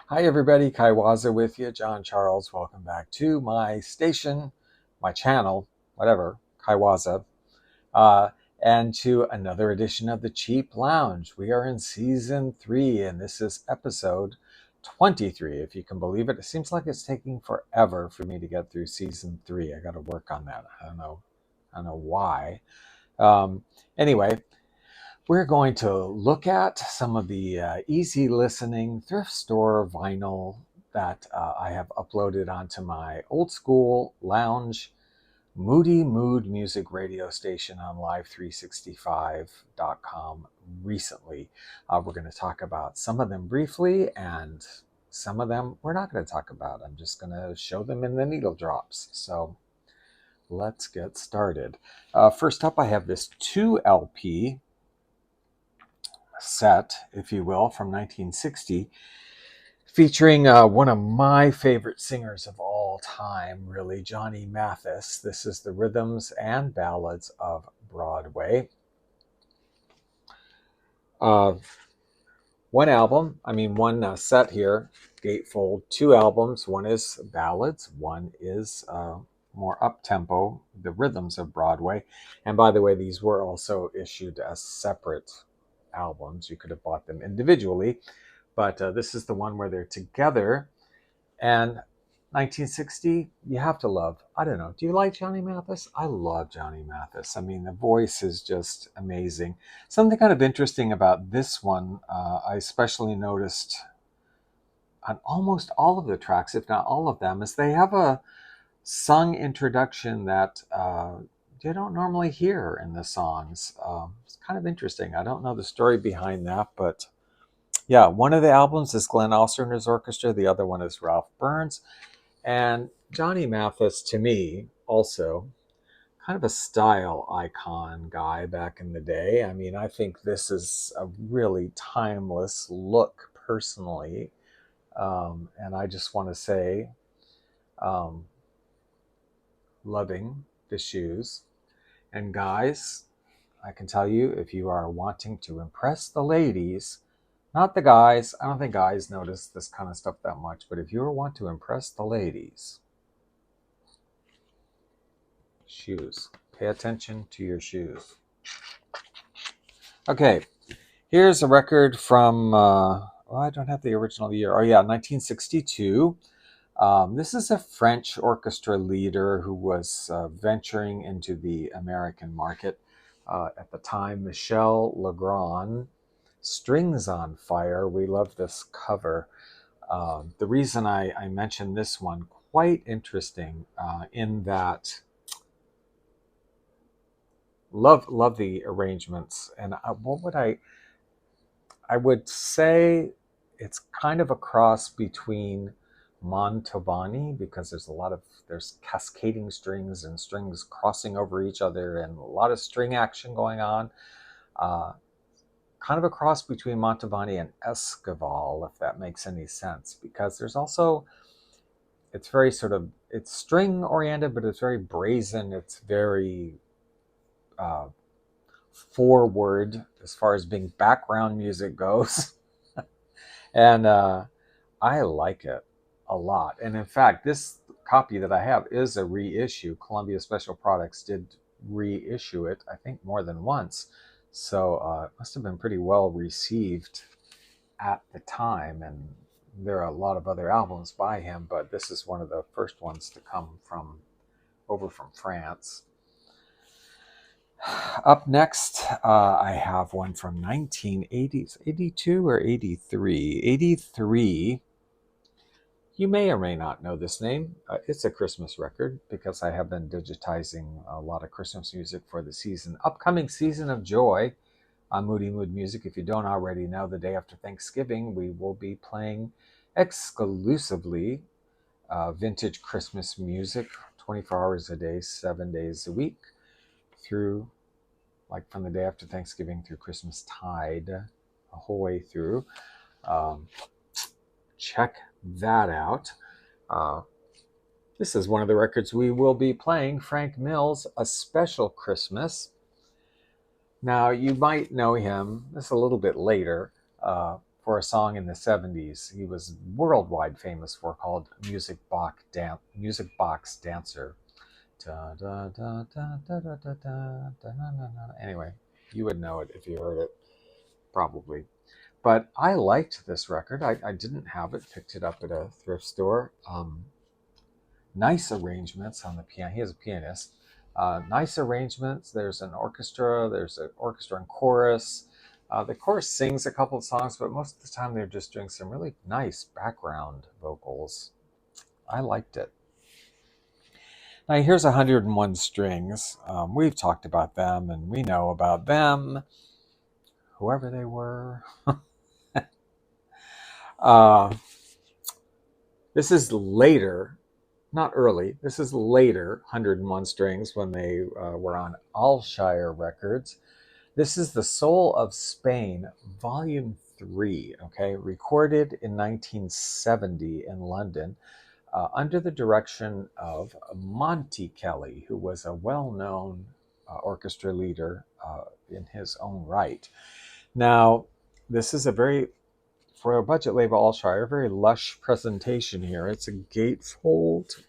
Hi, everybody. Kaiwaza with you. John Charles. Welcome back to my station, my channel, whatever, Kaiwaza, uh, and to another edition of the Cheap Lounge. We are in season 3, and this is episode 23. If you can believe it, it seems like it's taking forever for me to get through season 3. I got to work on that. I don't know why. Um, anyway, we're going to look at some of the easy listening thrift store vinyl that I have uploaded onto my old school lounge Moody Mood music radio station on live365.com recently. We're going to talk about some of them briefly, and some of them we're not going to talk about. I'm just going to show them in the needle drops. So let's get started. First up, I have this 2 LP set, if you will, from 1960, featuring one of my favorite singers of all time, really, Johnny Mathis. This is the Rhythms and Ballads of Broadway. One set here, gatefold, 2 albums. One is ballads, one is more up-tempo, the Rhythms of Broadway. And by the way, these were also issued as separate albums. You could have bought them individually, but this is the one where they're together. And 1960, you have to love. I don't know. Do you like Johnny Mathis? I love Johnny Mathis. I mean, the voice is just amazing. Something kind of interesting about this one, I especially noticed on almost all of the tracks, if not all of them, is they have a sung introduction that you don't normally hear in the songs. It's kind of interesting. I don't know the story behind that, but yeah, one of the albums is Glenn Osterner's Orchestra. The other one is Ralph Burns. And Johnny Mathis, to me, also kind of a style icon guy back in the day. I mean, I think this is a really timeless look personally. And I just want to say, um, loving the shoes. And guys, I can tell you, if you are wanting to impress the ladies, not the guys, I don't think guys notice this kind of stuff that much, but if you want to impress the ladies, shoes. Pay attention to your shoes. Okay, here's a record from, I don't have the original year. Oh, yeah, 1962. This is a French orchestra leader who was venturing into the American market. At the time, Michel, Legrand, Strings on Fire. We love this cover. The reason I mentioned this one, quite interesting in that love the arrangements. And I would say it's kind of a cross between Mantovani, because there's cascading strings and strings crossing over each other and a lot of string action going on. Kind of a cross between Mantovani and Esquivel, if that makes any sense, because there's also, it's very it's string oriented, but it's very brazen. It's very forward as far as being background music goes. And I like it a lot. And in fact, this copy that I have is a reissue. Columbia Special Products did reissue it, I think more than once. So it must have been pretty well received at the time. And there are a lot of other albums by him, but this is one of the first ones to come from over from France. Up next, I have one from 1980s, 82 or 83. 83. You may or may not know this name. It's a Christmas record because I have been digitizing a lot of Christmas music for the upcoming season of joy on Moody Mood Music. If you don't already know, the day after Thanksgiving, we will be playing exclusively vintage Christmas music, 24 hours a day, 7 days a week, through, like, from the day after Thanksgiving through Christmas tide, a whole way through. Check that out. This is one of the records we will be playing, Frank Mills, A Special Christmas. Now, you might know him, this is a little bit later, for for a song in the 70s he was worldwide famous for called Music Box Dancer. Da, da, da, da, da, da, da, da, da, na, na, na. Anyway, you would know it if you heard it, probably. But I liked this record. I didn't have it, picked it up at a thrift store. Nice arrangements on the piano. He is a pianist. Nice arrangements. There's an orchestra. There's an orchestra and chorus. The chorus sings a couple of songs, but most of the time they're just doing some really nice background vocals. I liked it. Now here's 101 Strings. We've talked about them and we know about them, whoever they were. This is later, not early, this is later 101 Strings when they were on Alshire Records. This is The Soul of Spain, Volume 3, okay, recorded in 1970 in London. Under the direction of Monty Kelly, who was a well-known orchestra leader in his own right. Now, this is for a budget label, Alshire, very lush presentation here. It's a gatefold.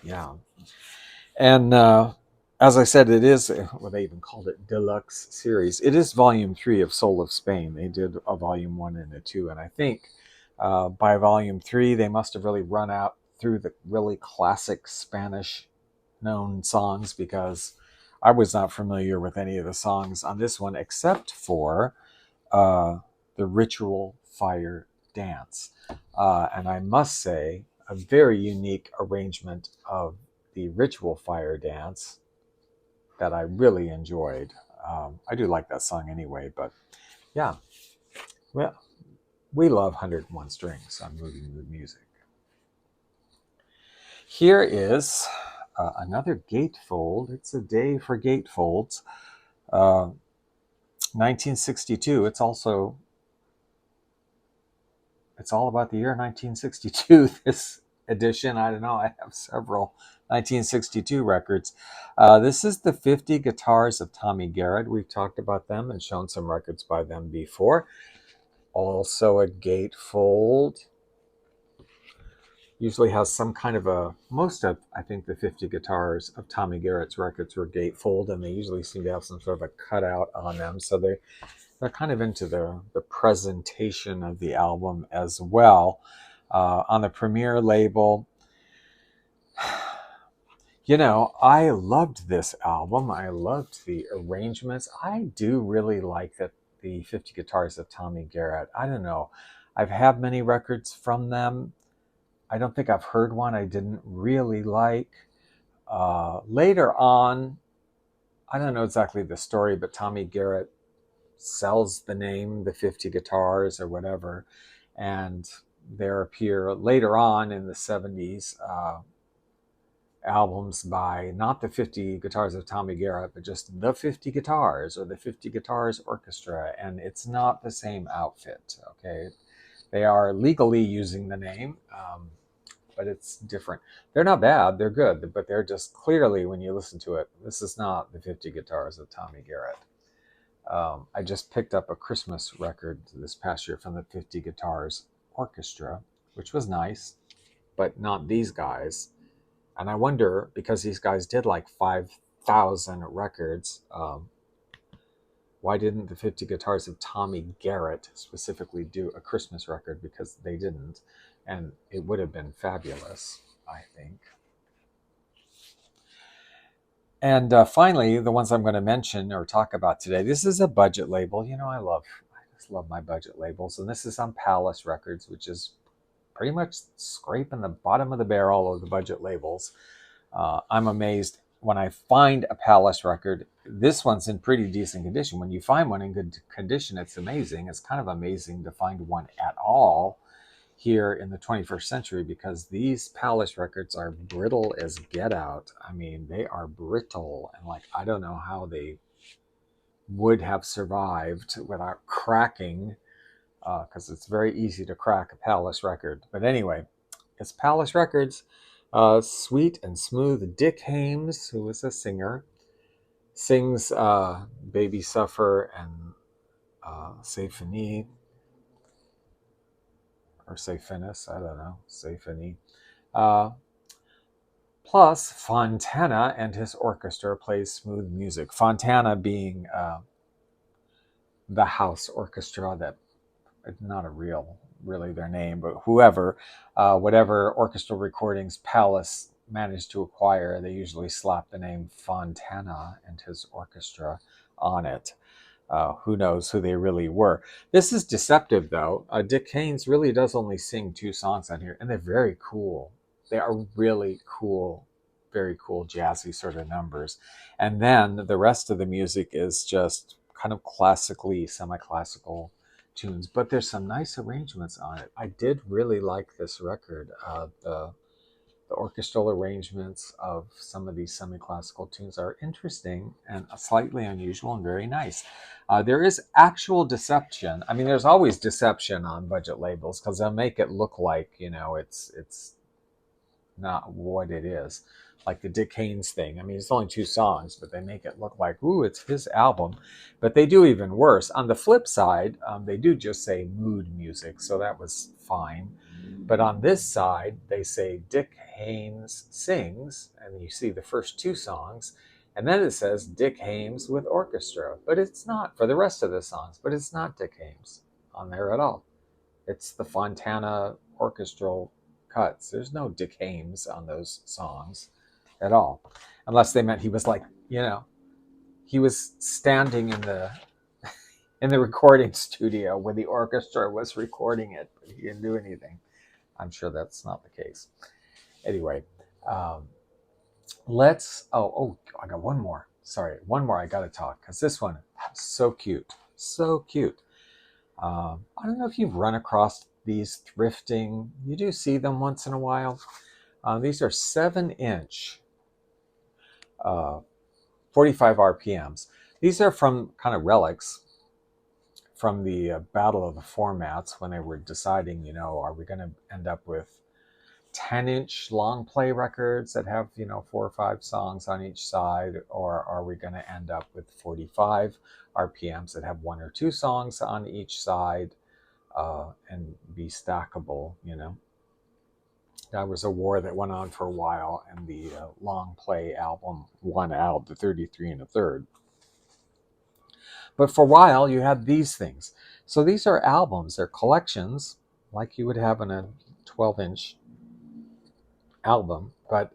Yeah. And as I said, it is, well, they even called it Deluxe Series. It is Volume 3 of Soul of Spain. They did a Volume 1 and a 2, and I think by Volume 3, they must have really run out through the really classic Spanish-known songs, because I was not familiar with any of the songs on this one except for the Ritual Fire Dance. And I must say, a very unique arrangement of the Ritual Fire Dance that I really enjoyed. I do like that song anyway, but yeah. Well, we love 101 Strings on Moving the Music. Here is another gatefold. It's a day for gatefolds. 1962. It's all about the year 1962. This edition, I don't know. I have several 1962 records. This is the 50 Guitars of Tommy Garrett. We've talked about them and shown some records by them before. Also a gatefold. Usually has some kind of most of, I think, the 50 Guitars of Tommy Garrett's records were gatefold, and they usually seem to have some sort of a cutout on them. So they're kind of into the presentation of the album as well. On the Premiere label, you know, I loved this album. I loved the arrangements. I do really like the 50 Guitars of Tommy Garrett. I don't know. I've had many records from them. I don't think I've heard one I didn't really like. Later on, I don't know exactly the story, but Tommy Garrett sells the name, the 50 Guitars or whatever, and there appear later on in the 70s albums by not the 50 Guitars of Tommy Garrett, but just the 50 Guitars or the 50 Guitars Orchestra, and it's not the same outfit, okay? They are legally using the name, but it's different. They're not bad, they're good, but they're just clearly, when you listen to it, this is not the 50 Guitars of Tommy Garrett. I just picked up a Christmas record this past year from the 50 Guitars Orchestra, which was nice, but not these guys. And I wonder, because these guys did like 5,000 records, why didn't the 50 Guitars of Tommy Garrett specifically do a Christmas record? Because they didn't, and it would have been fabulous, I think. And finally, the ones I'm going to mention or talk about today, this is a budget label. You know, I just love my budget labels. And this is on Palace Records, which is pretty much scraping the bottom of the barrel of the budget labels. I'm amazed when I find a Palace record. This one's in pretty decent condition. When you find one in good condition, it's amazing. It's kind of amazing to find one at all here in the 21st century, because these Palace records are brittle as get out. I mean, they are brittle, and like, I don't know how they would have survived without cracking, because it's very easy to crack a Palace record. But anyway, it's Palace Records. Sweet and smooth Dick Hames, who was a singer, sings Baby Suffer and Symphony or Symphonis, I don't know, Symphony. Uh, Plus, Fontana and his orchestra plays smooth music. Fontana being the house orchestra that, not a really their name, but whoever, whatever orchestral recordings Palace managed to acquire, they usually slap the name Fontana and his orchestra on it. Who knows who they really were. This is deceptive, though. Dick Haynes really does only sing 2 songs on here, and they're very cool. They are really cool, very cool, jazzy sort of numbers. And then the rest of the music is just kind of classically, semi-classical tunes, but there's some nice arrangements on it. I did really like this record. The orchestral arrangements of some of these semi-classical tunes are interesting and slightly unusual and very nice. There is actual deception. I mean, there's always deception on budget labels because they'll make it look like, it's not what it is. Like the Dick Haynes thing. I mean, it's only 2 songs, but they make it look like, ooh, it's his album. But they do even worse. On the flip side, they do just say mood music, so that was fine. But on this side, they say Dick Haynes sings, and you see the first 2 songs, and then it says Dick Haynes with orchestra. But it's not for the rest of the songs, but it's not Dick Haynes on there at all. It's the Fontana orchestral cuts. There's no Dick Haynes on those songs at all. Unless they meant he was like, he was standing in the recording studio where the orchestra was recording it, but he didn't do anything. I'm sure that's not the case. Anyway, I got one more. Sorry, one more I got to talk because this one is so cute. So cute. I don't know if you've run across these thrifting. You do see them once in a while. These are 7-inch, 45 RPMs. These are from kind of relics from the battle of the formats when they were deciding, are we going to end up with 10-inch long play records that have, 4 or 5 songs on each side, or are we going to end up with 45 RPMs that have 1 or 2 songs on each side and be stackable, That was a war that went on for a while, and the long play album won out, the 33 1/3. But for a while, you had these things. So these are albums. They're collections, like you would have in a 12-inch album. But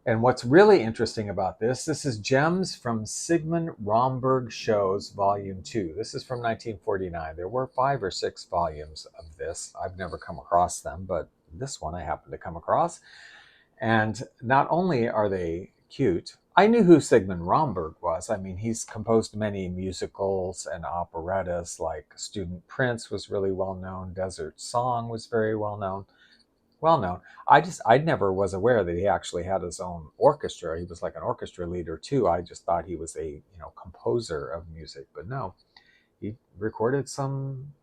and what's really interesting about this is Gems from Sigman Romberg Shows, Volume 2. This is from 1949. There were 5 or 6 volumes of this. I've never come across them, but this one I happened to come across. And not only are they cute, I knew who Sigmund Romberg was. I mean, he's composed many musicals and operettas, like Student Prince was really well known. Desert Song was very well known. I never was aware that he actually had his own orchestra. He was like an orchestra leader too. I just thought he was a composer of music, but no, he recorded some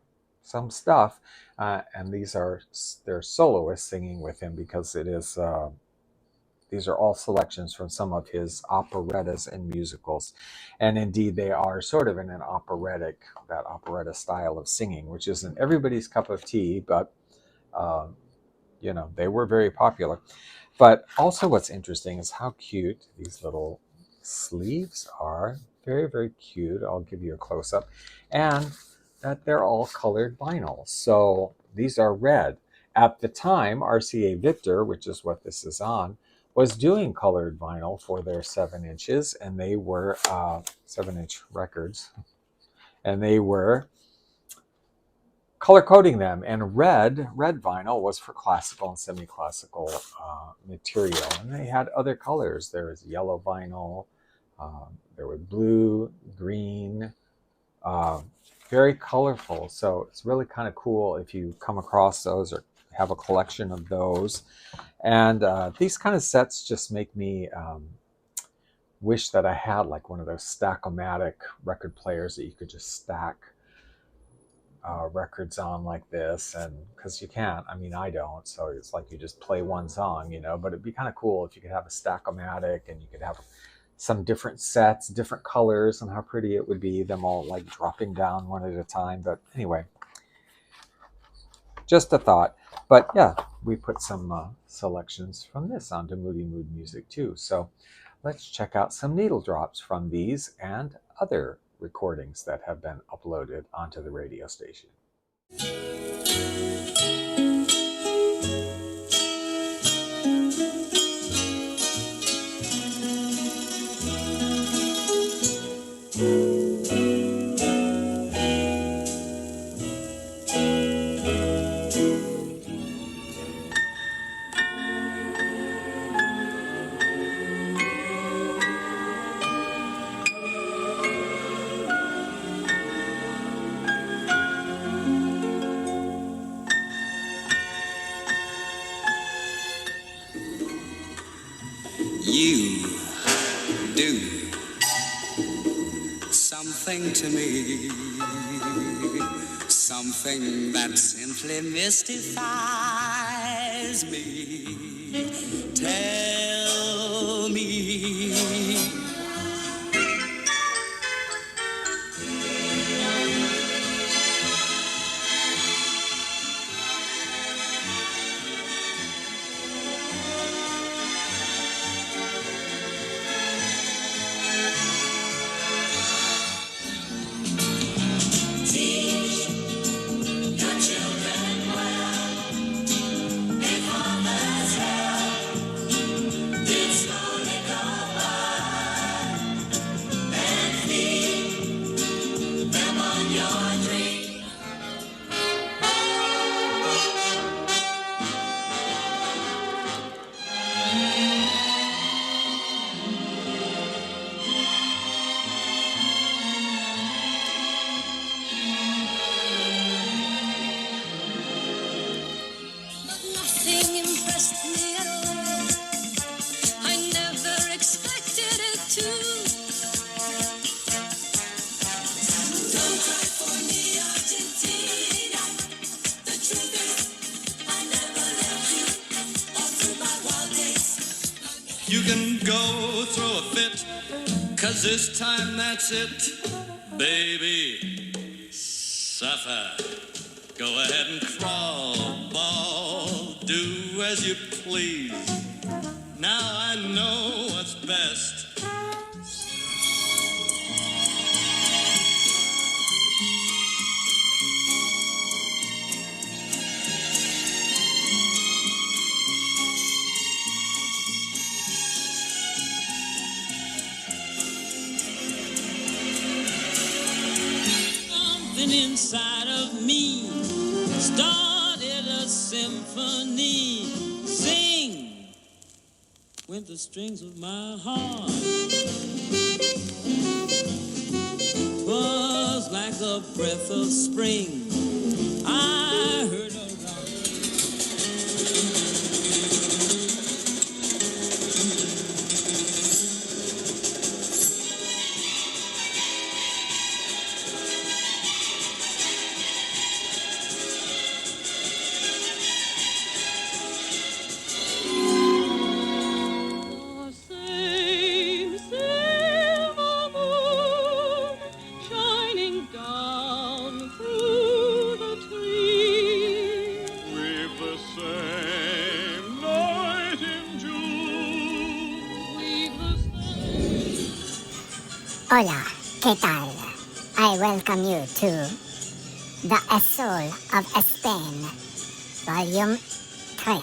stuff, and they're soloists singing with him because it is. These are all selections from some of his operettas and musicals. And indeed, they are sort of in that operetta style of singing, which isn't everybody's cup of tea, but, they were very popular. But also what's interesting is how cute these little sleeves are. Very, very cute. I'll give you a close-up. And that they're all colored vinyl. So these are red. At the time, RCA Victor, which is what this is on, was doing colored vinyl for their 7 inches, and they were 7-inch records, and they were color coding them. And red vinyl was for classical and semi-classical material, and they had other colors. There was yellow vinyl, there was blue, green, very colorful. So it's really kind of cool if you come across those or have a collection of those. And these kind of sets just make me wish that I had like one of those Stack-O-Matic record players that you could just stack records on like this. And because you can't, I mean, I don't, so it's like you just play one song, but it'd be kind of cool if you could have a Stack-O-Matic and you could have some different sets, different colors, and how pretty it would be, them all like dropping down one at a time. But anyway, just a thought. But yeah, we put some selections from this onto Moody Mood Music too. So let's check out some needle drops from these and other recordings that have been uploaded onto the radio station. You do something to me, something that simply mystifies me. Tell me. You can go throw a fit, 'cause this time that's it. Baby, suffer. Go ahead and crawl, ball, do as you please. Now I know what's best. Inside of me started a symphony. Sing with the strings of my heart. 'Twas like a breath of spring. I heard a Hola, ¿qué tal? I welcome you to The Soul of Spain, Volume 3.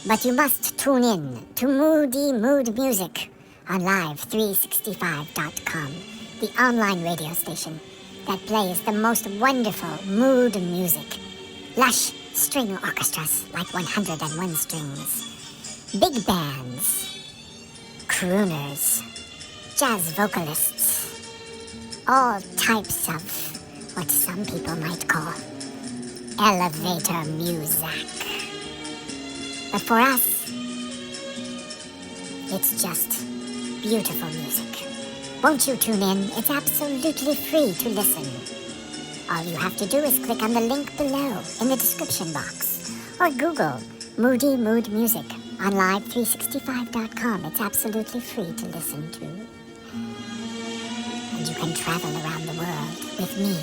But you must tune in to Moody Mood Music on Live365.com, the online radio station that plays the most wonderful mood music. Lush string orchestras like 101 strings, big bands, crooners, jazz vocalists, all types of what some people might call elevator music. But for us, it's just beautiful music. Won't you tune in? It's absolutely free to listen. All you have to do is click on the link below in the description box or Google Moody Mood Music on live365.com. It's absolutely free to listen to. And you can travel around the world with me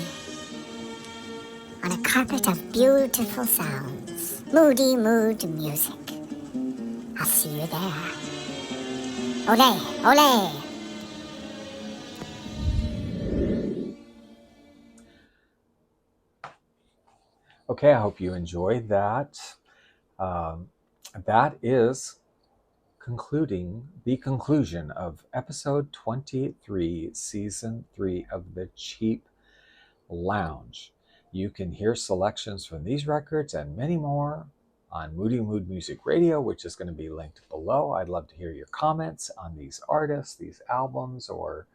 on a carpet of beautiful sounds. Moody mood music. I'll see you there. Ole, ole! Okay, I hope you enjoyed that. That is the conclusion of episode 23, season 3 of The Cheap Lounge. You can hear selections from these records and many more on Moody Mood Music Radio, which is going to be linked below. I'd love to hear your comments on these artists, these albums, or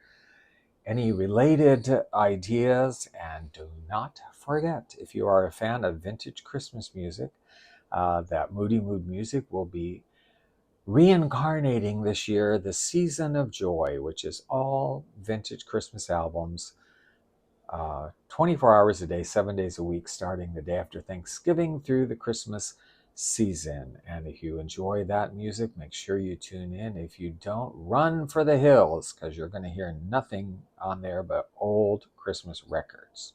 any related ideas. And do not forget, if you are a fan of vintage Christmas music, that Moody Mood Music will be reincarnating this year the Season of Joy, which is all vintage Christmas albums, 24 hours a day, 7 days a week, starting the day after Thanksgiving through the Christmas season. And if you enjoy that music, make sure you tune in. If you don't, run for the hills, because you're going to hear nothing on there but old Christmas records.